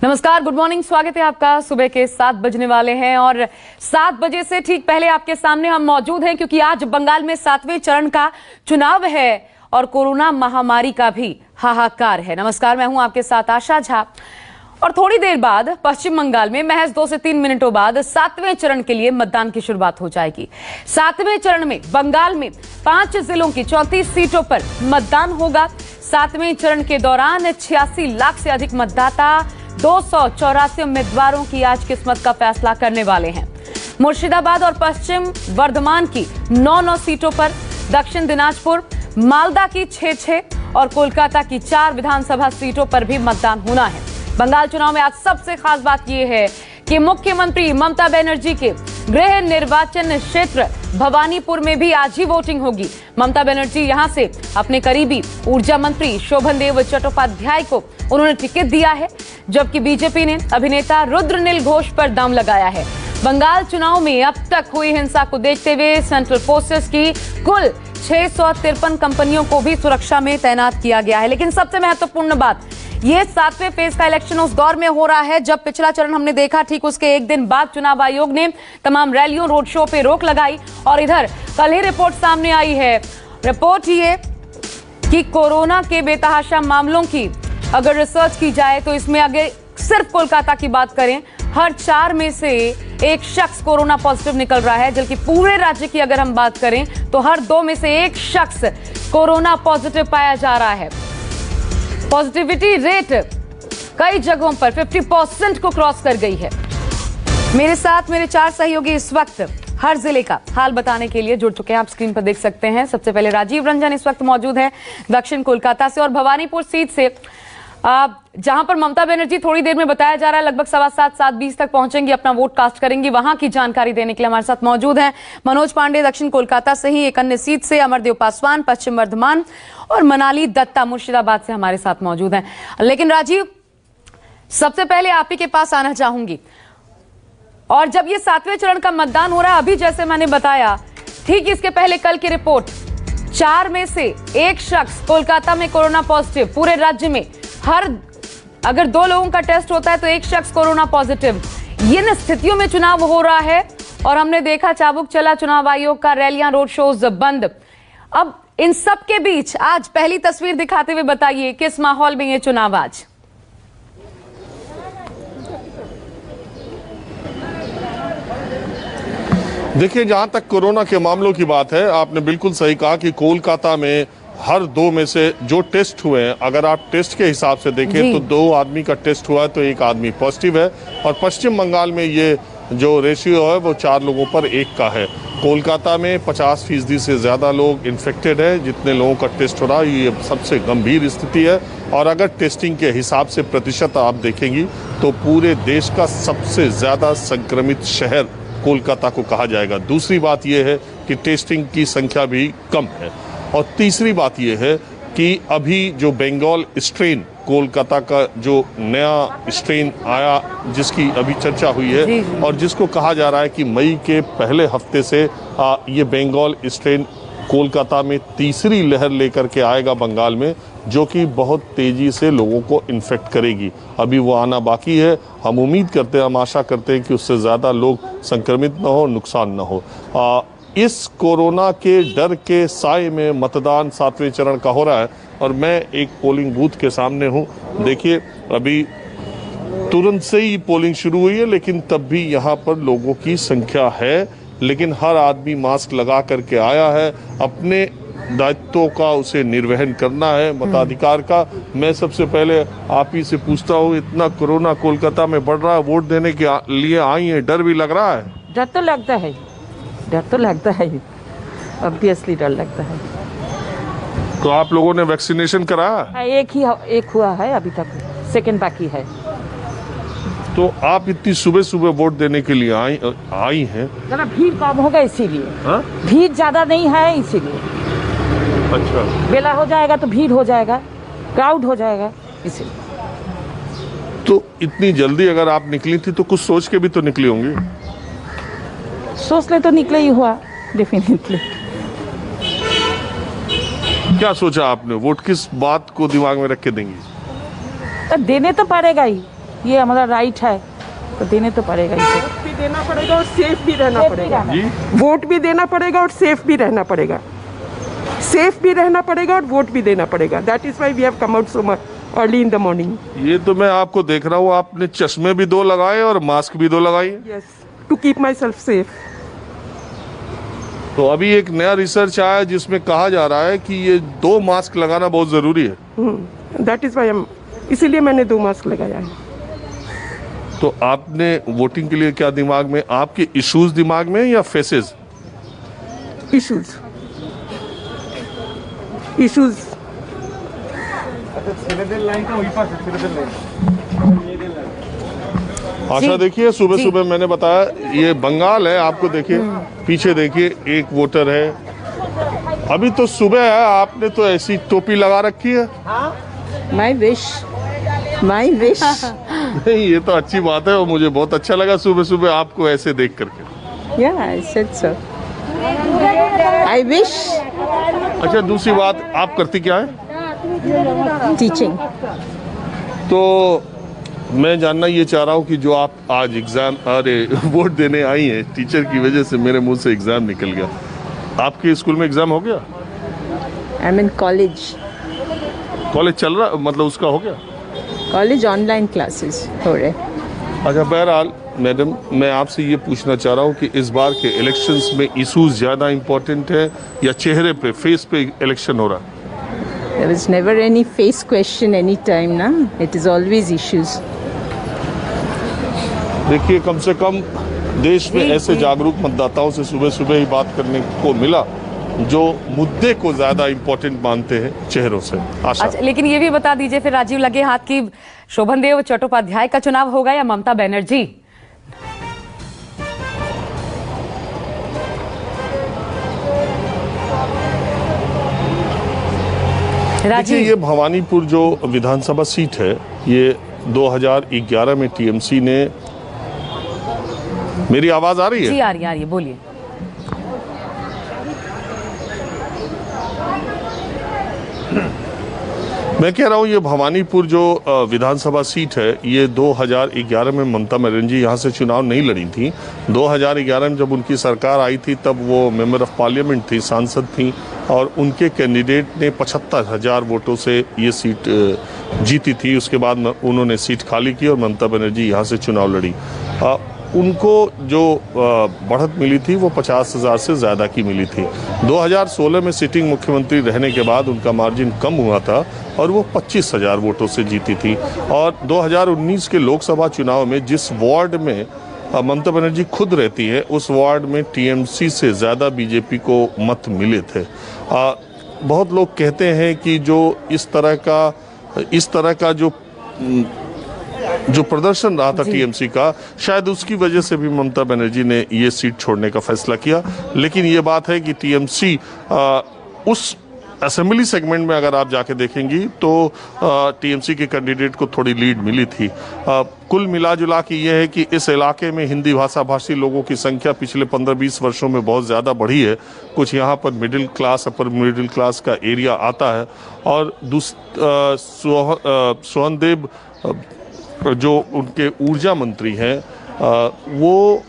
नमस्कार, good morning. स्वागत है आपका। सुबह के 7 बजने वाले हैं और 7 बजे से ठीक पहले आपके सामने हम मौजूद हैं क्योंकि आज बंगाल में 7वें चरण का चुनाव है और कोरोना महामारी का भी हाहाकार है। नमस्कार, मैं हूं आपके साथ आशा झा और थोड़ी देर बाद पश्चिम बंगाल में महज 2 से 3 मिनटों बाद 7वें चरण के लिए मतदान की शुरुआत हो जाएगी। 7वें चरण में बंगाल में 5 जिलों की 34 सीटों पर मतदान होगा। 7वें चरण के दौरान 86 लाख से अधिक मतदाता 284 उम्मीदवारों की आज किस्मत का फैसला करने वाले हैं। मुर्शिदाबाद और पश्चिम वर्धमान की 9 सीटों पर, दक्षिण दिनाजपुर, मालदा की 6 और कोलकाता की 4 विधानसभा सीटों पर भी मतदान होना है। बंगाल चुनाव में आज सबसे खास बात यह है कि मुख्यमंत्री ममता बनर्जी के गृह निर्वाचन क्षेत्र भवानीपुर में भी आज ही वोटिंग होगी। ममता बनर्जी यहां से अपने करीबी ऊर्जा मंत्री शोभन देव चट्टोपाध्याय को उन्होंने टिकट दिया है, जबकि बीजेपी ने अभिनेता रुद्रनील घोष पर दांव लगाया है। बंगाल चुनाव में अब तक हुई हिंसा को देखते हुए सेंट्रल फोर्सेस की कुल 653 कंपनियों को भी सुरक्षा में तैनात किया गया है। लेकिन सबसे महत्वपूर्ण बात, ये 7वें फेज का इलेक्शन उस दौर में हो रहा है जब पिछला चरण हमने देखा, ठीक उसके एक दिन बाद चुनाव आयोग ने तमाम रैलियों, रोड शो पे रोक लगाई। और इधर कल ही रिपोर्ट सामने आई है। रिपोर्ट ये कि कोरोना के बेतहाशा मामलों की अगर रिसर्च की जाए तो इसमें अगर सिर्फ कोलकाता की बात करें, हर 4 में से एक शख्स कोरोना पॉजिटिव निकल रहा है, जबकि पूरे राज्य की अगर हम बात करें तो हर 2 में से एक शख्स कोरोना पॉजिटिव पाया जा रहा है। पॉजिटिविटी रेट कई जगहों पर 50% को क्रॉस कर गई है। मेरे साथ मेरे 4 सहयोगी इस वक्त हर जिले का हाल बताने के लिए जुड़ चुके हैं। आप स्क्रीन पर देख सकते हैं। सबसे पहले राजीव रंजन इस वक्त मौजूद है दक्षिण कोलकाता से और भवानीपुर सीट से, जहां पर ममता बनर्जी थोड़ी देर में बताया जा रहा है लगभग 7:15 तक पहुंचेंगी, अपना वोट कास्ट करेंगी। वहां की जानकारी देने के लिए हमारे साथ मौजूद हैं मनोज पांडे दक्षिण कोलकाता से ही, एक अन्य सीट से अमरदेव पासवान पश्चिम वर्धमान और मनाली दत्ता मुर्शिदाबाद से हमारे साथ मौजूद हैं। लेकिन राजीव, सबसे पहले आप ही के पास आना चाहूंगी। और जब ये 7वें चरण का मतदान हो रहा है, अभी जैसे मैंने बताया, ठीक इसके पहले कल की रिपोर्ट, 4 में से एक शख्स कोलकाता में कोरोना पॉजिटिव, पूरे राज्य में अगर 2 लोगों का टेस्ट होता है तो एक शख्स कोरोना पॉजिटिव। इन स्थितियों में चुनाव हो रहा है और हमने देखा चाबुक चला चुनाव आयोग का, रैलियां, रोड शोज बंद। अब इन सब के बीच आज पहली तस्वीर दिखाते हुए बताइए किस माहौल में ये चुनाव आज? देखिए, जहां तक कोरोना के मामलों की बात है, आपने बिल्कुल सही कहा कि कोलकाता में हर 2 में से जो टेस्ट हुए हैं, अगर आप टेस्ट के हिसाब से देखें तो 2 आदमी का टेस्ट हुआ है तो 1 आदमी पॉजिटिव है। और पश्चिम बंगाल में ये जो रेशियो है वो 4 लोगों पर 1 का है। कोलकाता में 50% से ज़्यादा लोग इन्फेक्टेड है, जितने लोगों का टेस्ट हो रहा है। ये सबसे गंभीर स्थिति है और अगर टेस्टिंग के हिसाब से प्रतिशत आप देखेंगी तो पूरे देश का सबसे ज़्यादा संक्रमित शहर कोलकाता को कहा जाएगा। दूसरी बात यह है कि टेस्टिंग की संख्या भी कम है। और तीसरी बात यह है कि अभी जो बंगाल स्ट्रेन, कोलकाता का जो नया स्ट्रेन आया, जिसकी अभी चर्चा हुई है और जिसको कहा जा रहा है कि मई के पहले हफ्ते से ये बंगाल स्ट्रेन कोलकाता में तीसरी लहर लेकर के आएगा बंगाल में, जो कि बहुत तेजी से लोगों को इन्फेक्ट करेगी। अभी वो आना बाकी है। हम उम्मीद करते हैं, हम आशा करते हैं कि उससे ज़्यादा लोग संक्रमित न हो, नुकसान न हो। इस कोरोना के डर के साए में मतदान 7वें चरण का हो रहा है और मैं एक पोलिंग बूथ के सामने हूं। देखिए, अभी तुरंत से ही पोलिंग शुरू हुई है, लेकिन तब भी यहां पर लोगों की संख्या है। लेकिन हर आदमी मास्क लगा करके आया है, अपने दायित्वों का उसे निर्वहन करना है, मताधिकार का। मैं सबसे पहले आप ही से पूछता हूँ, इतना कोरोना कोलकाता में बढ़ रहा है, वोट देने के लिए आई है, डर भी लग रहा है? डर तो लगता है, डर तो लगता है, ऑब्वियसली डर लगता है। तो आप लोगों ने वैक्सीनेशन कराया? एक हुआ है, अभी तक सेकंड बाकी है। तो आप इतनी सुबह सुबह वोट देने के लिए आई हैं? जरा भीड़ कम होगा इसीलिए। भीड़ ज्यादा नहीं है इसीलिए। अच्छा, बेला हो जाएगा तो भीड़ हो जाएगा, क्राउड हो जाएगा, इसीलिए। तो इतनी जल्दी अगर आप निकली थी तो कुछ सोच के भी तो निकली होंगी? सोच ले तो निकले ही हुआ, डेफिनेटली। क्या सोचा आपने? वोट किस बात को दिमाग में रख के देंगी? तो देने तो पड़ेगा ही, ये हमारा राइट है तो देने तो पड़ेगा इसे। वोट भी देना पड़ेगा और सेफ भी रहना पड़ेगा। वोट भी देना पड़ेगा और सेफ भी रहना पड़ेगा। सेफ भी रहना पड़ेगा और वोट भी देना पड़ेगा। That is why we have come out so much early in the morning. ये तो मैं आपको देख रहा हूँ, आपने चश्मे भी 2 लगाए और मास्क भी 2 लगाई। Yes, to keep myself safe. तो अभी एक नया रिसर्च आया है जिसमें कहा जा रहा है कि ये 2 मास्क लगाना बहुत जरूरी है। दैट इज व्हाई इसीलिए मैंने 2 मास्क लगाया है। तो आपने वोटिंग के लिए क्या दिमाग में, आपके इश्यूज दिमाग में या फेसेस? इश्यूज इश्यूज आशा देखिए, सुबह सुबह मैंने बताया ये बंगाल है। आपको देखिए पीछे देखिए, एक वोटर है। अभी तो सुबह है, आपने तो ऐसी टोपी लगा रखी है। My wish, my wish. नहीं, ये तो अच्छी बात है और मुझे बहुत अच्छा लगा सुबह सुबह आपको ऐसे देख करके। या I said so, I wish. अच्छा, दूसरी बात, आप करती क्या है? टीचिंग। तो मैं जानना ये चाह रहा हूँ कि जो आप आज एग्जाम, अरे वोट देने आई हैं, टीचर की वजह से मेरे मुंह से एग्जाम निकल गया। आपके स्कूल में एग्जाम हो गया? I mean college. कॉलेज चल रहा, मतलब उसका हो गया? कॉलेज ऑनलाइन क्लासेस हो रहे। अच्छा, बहरहाल मैडम, मैं आपसे ये पूछना चाह रहा हूँ कि इस बार के इलेक्शंस में इशूज ज़्यादा इम्पोर्टेंट है या चेहरे पे, फेस पे इलेक्शन हो रहा है? There is never any face question any time, na? It is always issues. देखिए, कम से कम देश में ऐसे जागरूक मतदाताओं से सुबह सुबह ही बात करने को मिला जो मुद्दे को ज्यादा इम्पोर्टेंट मानते हैं चेहरों से। आशा। अच्छा, लेकिन ये भी बता दीजिए फिर राजीव लगे हाथ की शोभनदेव चट्टोपाध्याय का चुनाव होगा या ममता बनर्जी? देखिए, ये भवानीपुर जो विधानसभा सीट है, ये 2011 में टीएमसी ने, मेरी आवाज आ रही है? जी आ रही है, बोलिए। मैं कह रहा हूँ ये भवानीपुर जो विधानसभा सीट है, ये 2011 में ममता बनर्जी यहाँ से चुनाव नहीं लड़ी थी। 2011 में जब उनकी सरकार आई थी तब वो मेंबर ऑफ पार्लियामेंट थी, सांसद थी, और उनके कैंडिडेट ने 75,000 वोटों से ये सीट जीती थी। उसके बाद उन्होंने सीट खाली की और ममता बनर्जी यहाँ से चुनाव लड़ी। उनको जो बढ़त मिली थी वो 50,000 से ज़्यादा की मिली थी। 2016 में सिटिंग मुख्यमंत्री रहने के बाद उनका मार्जिन कम हुआ था और वो 25,000 वोटों से जीती थी। और 2019 के लोकसभा चुनाव में जिस वार्ड में ममता बनर्जी खुद रहती है, उस वार्ड में टीएमसी से ज़्यादा बीजेपी को मत मिले थे। बहुत लोग कहते हैं कि जो इस तरह का जो प्रदर्शन रहा था टीएमसी का, शायद उसकी वजह से भी ममता बनर्जी ने ये सीट छोड़ने का फैसला किया। लेकिन ये बात है कि टीएमसी उस असेंबली सेगमेंट में अगर आप जाके देखेंगी तो टीएमसी के कैंडिडेट को थोड़ी लीड मिली थी। कुल मिला जुला के ये है कि इस इलाके में हिंदी भाषा भाषी लोगों की संख्या पिछले 15-20 वर्षों में बहुत ज़्यादा बढ़ी है। कुछ यहाँ पर middle class, upper middle class का एरिया आता है। और सोहनदेव जो उनके ऊर्जा मंत्री हैं, वो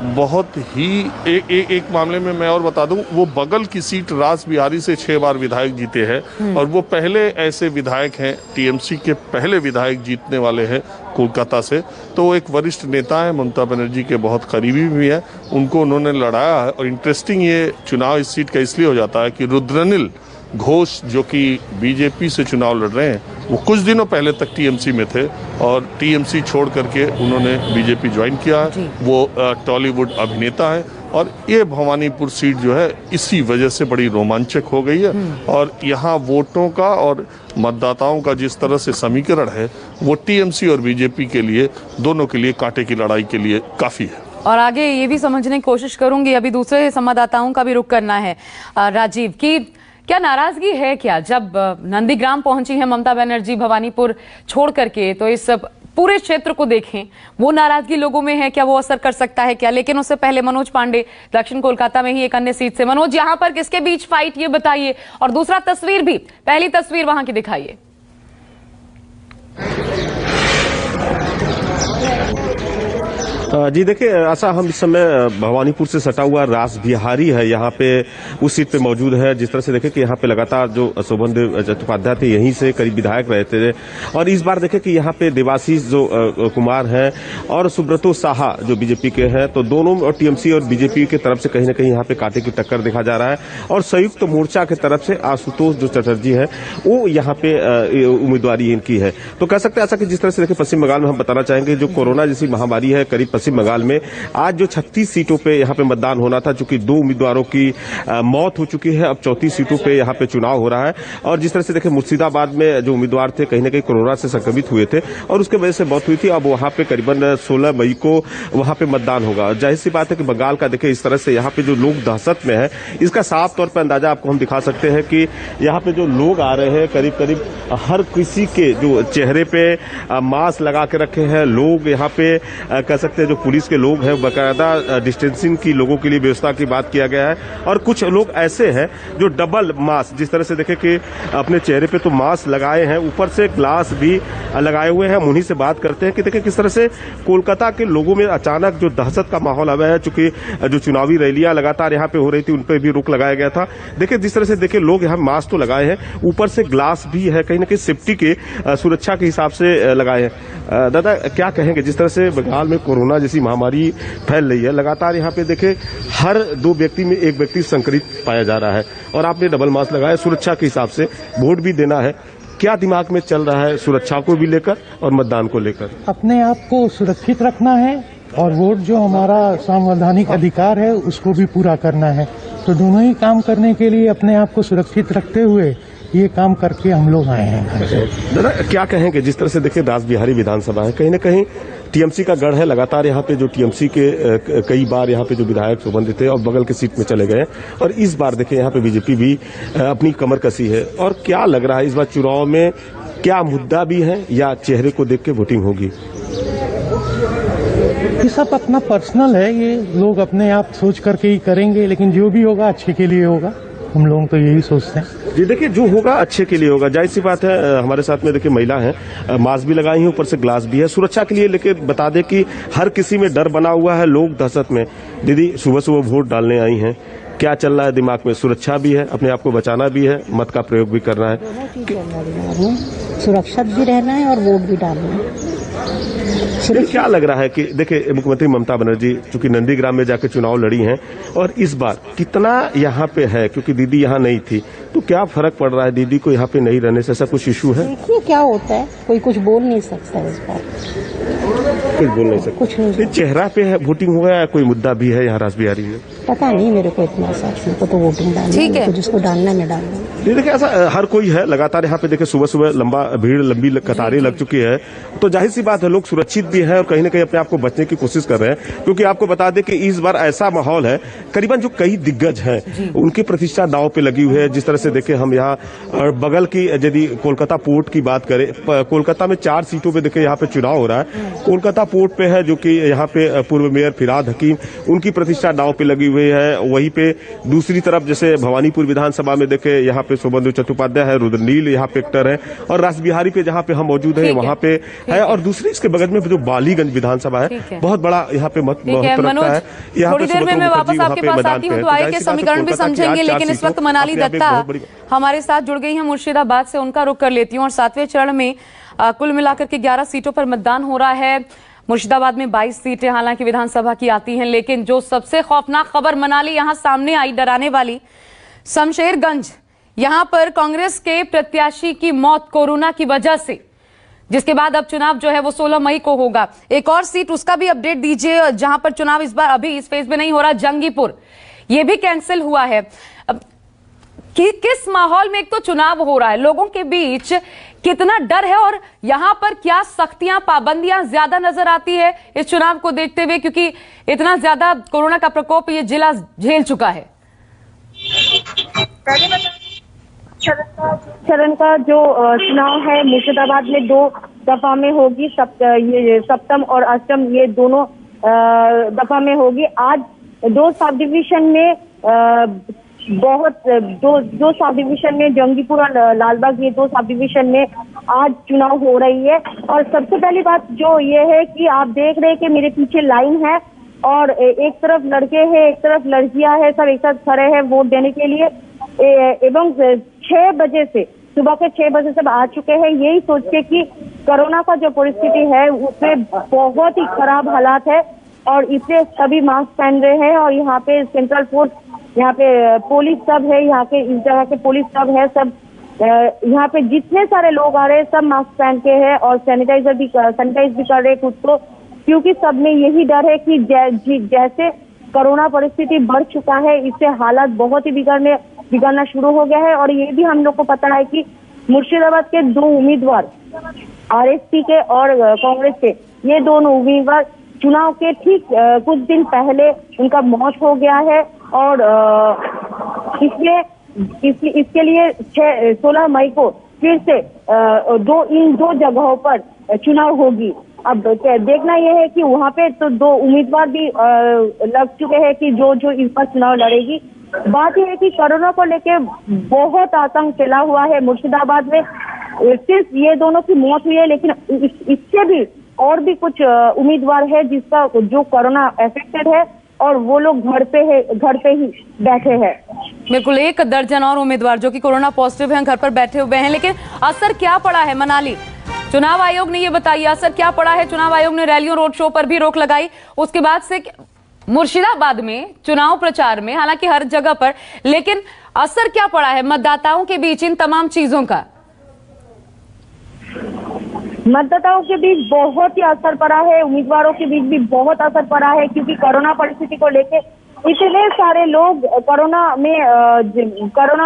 बहुत ही एक मामले में मैं और बता दूं, वो बगल की सीट रास बिहारी से 6 बार विधायक जीते हैं और वो पहले ऐसे विधायक हैं, टीएमसी के पहले विधायक जीतने वाले हैं कोलकाता से। तो वो एक वरिष्ठ नेता है, ममता बनर्जी के बहुत करीबी भी है, उनको उन्होंने लड़ाया है। और इंटरेस्टिंग ये चुनाव इस सीट का इसलिए हो जाता है कि रुद्रनील घोष जो कि बीजेपी से चुनाव लड़ रहे हैं, वो कुछ दिनों पहले तक टीएमसी में थे और टीएमसी छोड़ करके उन्होंने बीजेपी ज्वाइन किया है। वो टॉलीवुड अभिनेता है और ये भवानीपुर सीट जो है इसी वजह से बड़ी रोमांचक हो गई है। और यहाँ वोटों का और मतदाताओं का जिस तरह से समीकरण है, वो टीएमसी और बीजेपी के लिए, दोनों के लिए कांटे की लड़ाई के लिए काफ़ी है। और आगे ये भी समझने की कोशिश करूंगी, अभी दूसरे संवाददाताओं का भी रुख करना है राजीव, की क्या नाराजगी है क्या जब नंदीग्राम पहुंची है ममता बनर्जी भवानीपुर छोड़ करके, तो इस पूरे क्षेत्र को देखें, वो नाराजगी लोगों में है क्या, वो असर कर सकता है क्या? लेकिन उससे पहले मनोज पांडे दक्षिण कोलकाता में ही एक अन्य सीट से, मनोज यहाँ पर किसके बीच फाइट ये बताइए, और दूसरा तस्वीर भी, पहली तस्वीर वहां की दिखाइए। जी देखिए, ऐसा हम इस समय भवानीपुर से सटा हुआ रास बिहारी है, यहाँ पे उस सीट पे मौजूद है। जिस तरह से देखें कि यहाँ पे लगातार जो शोभनदेव चट्टोपाध्याय थे यहीं से करीब विधायक रहे थे, और इस बार देखें कि यहाँ पे देवाशीष जो कुमार हैं और सुब्रतो साहा जो बीजेपी के हैं, तो दोनों और टीएमसी और बीजेपी की तरफ से कहीं ना कहीं यहाँ पे कांटे की टक्कर देखा जा रहा है। और संयुक्त मोर्चा की तरफ से आशुतोष जो चटर्जी है वो यहाँ पे उम्मीदवारी इनकी है। तो कह सकते हैं ऐसा कि जिस तरह से देखिए पश्चिम बंगाल में हम बताना चाहेंगे जो कोरोना जैसी महामारी है, करीब पश्चिम बंगाल में आज जो 36 सीटों पे यहाँ पे मतदान होना था, चूंकि 2 उम्मीदवारों की मौत हो चुकी है, अब 34 सीटों पे यहाँ पे चुनाव हो रहा है। और जिस तरह से देखिए मुर्शिदाबाद में जो उम्मीदवार थे कहीं ना कहीं कोरोना से संक्रमित हुए थे और उसके वजह से मौत हुई थी। अब वहाँ पे करीबन 16 मई को वहाँ पे मतदान होगा। जाहिर सी बात है कि बंगाल का देखिए इस तरह से यहाँ पे जो लोग दहशत में है, इसका साफ तौर पर अंदाजा आपको हम दिखा सकते हैं कि यहाँ पे जो लोग आ रहे हैं करीब करीब हर किसी के जो चेहरे पे मास्क लगा के रखे हैं। लोग यहाँ पे कह सकते हैं जो पुलिस के लोग हैं, बाकायदा डिस्टेंसिंग की लोगों के लिए व्यवस्था की बात किया गया है। और कुछ लोग ऐसे हैं जो डबल मास्क, जिस तरह से देखें कि अपने चेहरे पे तो मास्क लगाए हैं, ऊपर से ग्लास भी लगाए हुए हैं। हम उन्हीं से बात करते हैं कि देखिए किस तरह से कोलकाता के लोगों में अचानक जो दहशत का माहौल आया है, चूंकि जो चुनावी रैलियां लगातार यहाँ पे हो रही थी उन पर भी रोक लगाया गया था। देखिए जिस तरह से देखिए लोग यहाँ मास्क तो लगाए हैं, ऊपर से ग्लास भी है, कहीं ना कहीं सेफ्टी के सुरक्षा के हिसाब से लगाए हैं। दादा क्या कहेंगे, जिस तरह से बंगाल में कोरोना जैसी महामारी फैल रही है, लगातार यहाँ पे देखे हर 2 व्यक्ति में 1 व्यक्ति संक्रमित पाया जा रहा है और आपने डबल मास्क लगाया, सुरक्षा के हिसाब से वोट भी देना है, क्या दिमाग में चल रहा है सुरक्षा को भी लेकर और मतदान को लेकर? अपने आप को सुरक्षित रखना है और वोट जो हमारा संवैधानिक अधिकार है उसको भी पूरा करना है। तो दोनों ही काम करने के लिए अपने आप को सुरक्षित रखते हुए ये काम करके हम लोग आए हैं घर से। दादा क्या कहेंगे, जिस तरह से देखिए रास बिहारी विधानसभा है, कहीं ना कहीं टीएमसी का गढ़ है, लगातार यहाँ पे जो टीएमसी के कई बार यहाँ पे जो विधायक शोभनदेव थे और बगल के सीट में चले गए, और इस बार देखिए यहाँ पे बीजेपी भी अपनी कमर कसी है। और क्या लग रहा है इस बार चुनाव में, क्या मुद्दा भी है या चेहरे को देख के वोटिंग होगी? ये सब अपना पर्सनल है, ये लोग अपने आप सोच करके ही करेंगे, लेकिन जो भी होगा अच्छे के लिए होगा, हम लोग तो यही सोचते हैं। जी देखिए जो होगा अच्छे के लिए होगा, जाहिर सी बात है। हमारे साथ में देखिए महिला है, मास्क भी लगाई है, ऊपर से ग्लास भी है सुरक्षा के लिए, लेकिन बता दें कि हर किसी में डर बना हुआ है, लोग दहशत में। दीदी सुबह सुबह वोट डालने आई हैं, क्या चल रहा है दिमाग में? सुरक्षा भी है, अपने आप को बचाना भी है, मत का प्रयोग भी करना है, दोनों चीज चल रही है, सुरक्षित भी रहना है और वोट भी डालना है। क्या लग रहा है कि देखिए मुख्यमंत्री ममता बनर्जी चूंकि नंदीग्राम में जाकर चुनाव लड़ी हैं और इस बार कितना यहाँ पे है, क्योंकि दीदी यहाँ नहीं थी, तो क्या फर्क पड़ रहा है दीदी को यहाँ पे नहीं रहने से? ऐसा कुछ इशू है? देखिए क्या होता है, कोई कुछ बोल नहीं सकता इस बार, कुछ बोल नहीं सकता, कुछ नहीं। चेहरा पे है वोटिंग हुआ है, कोई मुद्दा भी है यहाँ रास बिहारी में? पता नहीं मेरे को इतना साफ, मेरे को तो वोटिंग डालना है, तो जिसको डालना है मैं डालना। देखिए ऐसा हर कोई है, लगातार यहाँ पे देखिए सुबह सुबह लंबी कतारें लग चुकी है, तो जाहिर सी बात है लोग सुरक्षित भी है और कहीं ना कहीं अपने आप को बचने की कोशिश कर रहे हैं। क्योंकि आपको बता दें कि इस बार ऐसा माहौल है, करीबन जो कई दिग्गज हैं उनकी प्रतिष्ठा दांव पे लगी हुई है। जिस तरह से देखिए हम यहाँ बगल की यदि कोलकाता पोर्ट की बात करें, कोलकाता में 4 सीटों पे देखिए यहाँ पे चुनाव हो रहा है। कोलकाता पोर्ट पे है जो कि यहाँ पे पूर्व मेयर फिराद हकीम, उनकी प्रतिष्ठा दांव पे लगी हुई है। वहीं पे दूसरी तरफ जैसे भवानीपुर विधानसभा में देखे यहाँ पे शोभनदेव चट्टोपाध्याय है, रुद्रनील यहाँ पे एक्टर है, और रास बिहारी पे जहाँ पे हम मौजूद है वहाँ पे है, और दूसरी इसके बगल में जो बालीगंज विधानसभा है बहुत बड़ा यहाँ पे महत्व रखता है। थोड़ी देर में मैं वापस आपके पास आती हूँ तो आगे के समीकरण भी समझेंगे, लेकिन इस वक्त मनाली दत्ता हमारे साथ जुड़ गई हैं मुर्शिदाबाद से, उनका रुख कर लेती हूँ। और 7वें चरण में कुल मिलाकर के 11 सीटों पर मतदान हो रहा है। मुर्शिदाबाद में 22 सीटें हालांकि विधानसभा की आती हैं, लेकिन जो सबसे खौफनाक खबर मनाली यहां सामने आई, डराने वाली, शमशेरगंज, यहां पर कांग्रेस के प्रत्याशी की मौत कोरोना की वजह से, जिसके बाद अब चुनाव जो है वो 16 मई को होगा। एक और सीट उसका भी अपडेट दीजिए जहां पर चुनाव इस बार अभी इस फेज में नहीं हो रहा, जंगीपुर, ये भी कैंसिल हुआ है। कि किस माहौल में एक तो चुनाव हो रहा है, लोगों के बीच कितना डर है और यहां पर क्या सख्तियां, पाबंदियां ज्यादा नजर आती है इस चुनाव को देखते हुए, क्योंकि इतना ज्यादा कोरोना का प्रकोप ये जिला झेल चुका है? चरण का जो चुनाव है मुर्शिदाबाद में 2 दफा में होगी, ये सप्तम और अष्टम, ये दोनों दफा में होगी। आज 2 सब डिवीजन में बहुत दो सब डिवीजन में, जंगीपुर और लालबाग, ये 2 सब डिवीजन में आज चुनाव हो रही है। और सबसे पहली बात जो ये है कि आप देख रहे हैं कि मेरे पीछे लाइन है और एक तरफ लड़के हैं, एक तरफ लड़कियां हैं, सब एक साथ खड़े हैं वोट देने के लिए। एवं 6 बजे से, सुबह के 6 बजे से आ चुके हैं, यही सोच के कि कोरोना का जो परिस्थिति है उसमें बहुत ही खराब हालात है और इसलिए सभी मास्क पहन रहे हैं। और यहाँ पे सेंट्रल फोर्स, यहाँ पे पुलिस सब है, यहाँ के इस जगह के पुलिस सब है, सब यहाँ पे जितने सारे लोग आ रहे हैं सब मास्क पहन के हैं और सैनिटाइज भी कर रहे हैं खुद को, क्योंकि सब में यही डर है कि जैसे कोरोना परिस्थिति बढ़ चुका है, इससे हालात बहुत ही बिगड़ना शुरू हो गया है। और ये भी हम लोग को पता है कि मुर्शिदाबाद के 2 उम्मीदवार, आरएसपी के और कांग्रेस के, ये दोनों उम्मीदवार चुनाव के ठीक कुछ दिन पहले उनका मौत हो गया है। और इसके लिए 16 मई को फिर से इन दो जगहों पर चुनाव होगी। अब देखना यह है कि वहाँ पे तो 2 उम्मीदवार भी लग चुके हैं कि जो इस बार चुनाव लड़ेगी। बात यह है कि कोरोना को लेके बहुत आतंक फैला हुआ है मुर्शिदाबाद में। सिर्फ ये दोनों की मौत हुई है, लेकिन इससे भी और भी कुछ उम्मीदवार है जिसका जो कोरोना अफेक्टेड है और वो लोग घर पे ही बैठे हैं। बिल्कुल, 1 दर्जन और उम्मीदवार जो कि कोरोना पॉजिटिव हैं घर पर बैठे हुए हैं। लेकिन असर क्या पड़ा है मनाली? चुनाव आयोग ने ये बताइए असर क्या पड़ा है। चुनाव आयोग ने रैलियों, रोड शो पर भी रोक लगाई। उसके बाद से मुर्शिदाबाद में चुनाव प्रचार में, हालांकि हर जगह पर, लेकिन असर क्या पड़ा है मतदाताओं के बीच इन तमाम चीजों का? मतदाताओं के बीच बहुत ही असर पड़ा है, उम्मीदवारों के बीच भी बहुत असर पड़ा है, क्योंकि कोरोना परिस्थिति को लेके इतने सारे लोग कोरोना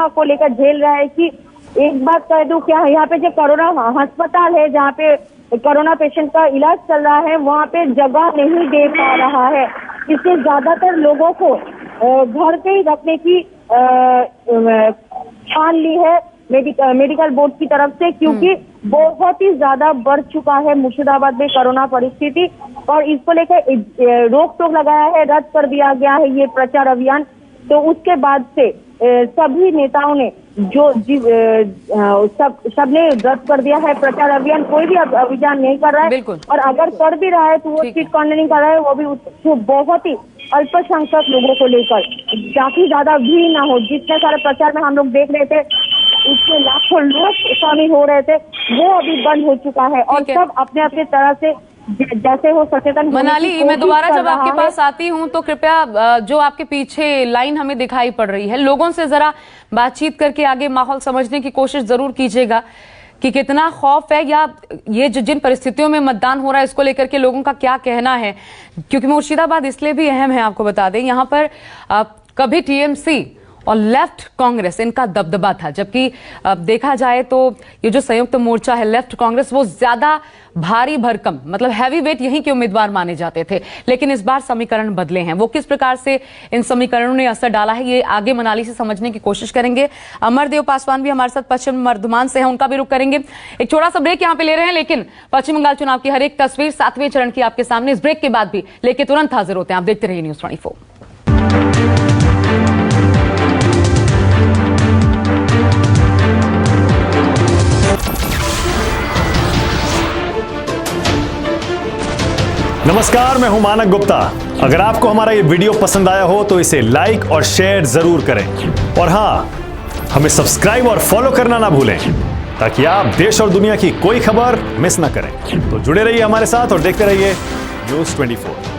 को लेकर झेल रहे हैं कि एक बात कह दूं, क्या यहाँ पे जो कोरोना अस्पताल है जहाँ पे कोरोना पेशेंट का इलाज चल रहा है, वहाँ पे जगह नहीं दे पा रहा है। इससे ज्यादातर लोगों को घर पे ही रखने की ठान ली है मेडिकल बोर्ड की तरफ से, क्योंकि बहुत ही ज्यादा बढ़ चुका है मुर्शिदाबाद में कोरोना परिस्थिति। और इसको लेकर रोक टोक लगाया है, रद्द कर दिया गया है ये प्रचार अभियान। तो उसके बाद से सभी नेताओं ने सबने रद्द कर दिया है प्रचार अभियान। कोई भी अभियान नहीं कर रहा है, और अगर कर भी रहा है तो वो स्ट्रीट कॉर्नरिंग कर रहा है, वो भी उसको बहुत ही अल्पसंख्यक लोगों को लेकर, ताकि ज्यादा भीड़ ना हो। जितने सारे प्रचार में हम लोग देख रहे थे उसमें लाखों लोग शामिल हो रहे थे, वो अभी बंद हो चुका है और सब अपने अपने तरह से जैसे हो सचेतन। मनाली, मैं दोबारा जब आपके पास आती हूँ तो कृपया जो आपके पीछे लाइन हमें दिखाई पड़ रही है, लोगों से जरा बातचीत करके आगे माहौल समझने की कोशिश जरूर कीजिएगा कि कितना खौफ है, या ये जिन परिस्थितियों में मतदान हो रहा है इसको लेकर के लोगों का क्या कहना है। क्योंकि मुर्शिदाबाद इसलिए भी अहम है, आपको बता दें, यहाँ पर कभी टीएमसी और लेफ्ट कांग्रेस इनका दबदबा था, जबकि देखा जाए तो ये जो संयुक्त मोर्चा है लेफ्ट कांग्रेस, वो ज्यादा भारी भरकम, मतलब हैवी वेट यहीं के उम्मीदवार माने जाते थे। लेकिन इस बार समीकरण बदले हैं। वो किस प्रकार से इन समीकरणों ने असर डाला है, ये आगे मनाली से समझने की कोशिश करेंगे। अमरदेव पासवान भी हमारे साथ पश्चिम बर्धमान से हैं, उनका भी रुख करेंगे। एक छोटा सा ब्रेक यहाँ पे ले रहे हैं, लेकिन पश्चिम बंगाल चुनाव की हर एक तस्वीर 7वें चरण की आपके सामने इस ब्रेक के बाद भी लेके तुरंत हाजिर होते हैं। आप देखते रहिए न्यूज़ 24। नमस्कार, मैं हूं मानक गुप्ता। अगर आपको हमारा ये वीडियो पसंद आया हो तो इसे लाइक और शेयर जरूर करें, और हां, हमें सब्सक्राइब और फॉलो करना ना भूलें, ताकि आप देश और दुनिया की कोई खबर मिस ना करें। तो जुड़े रहिए हमारे साथ और देखते रहिए न्यूज़ 24।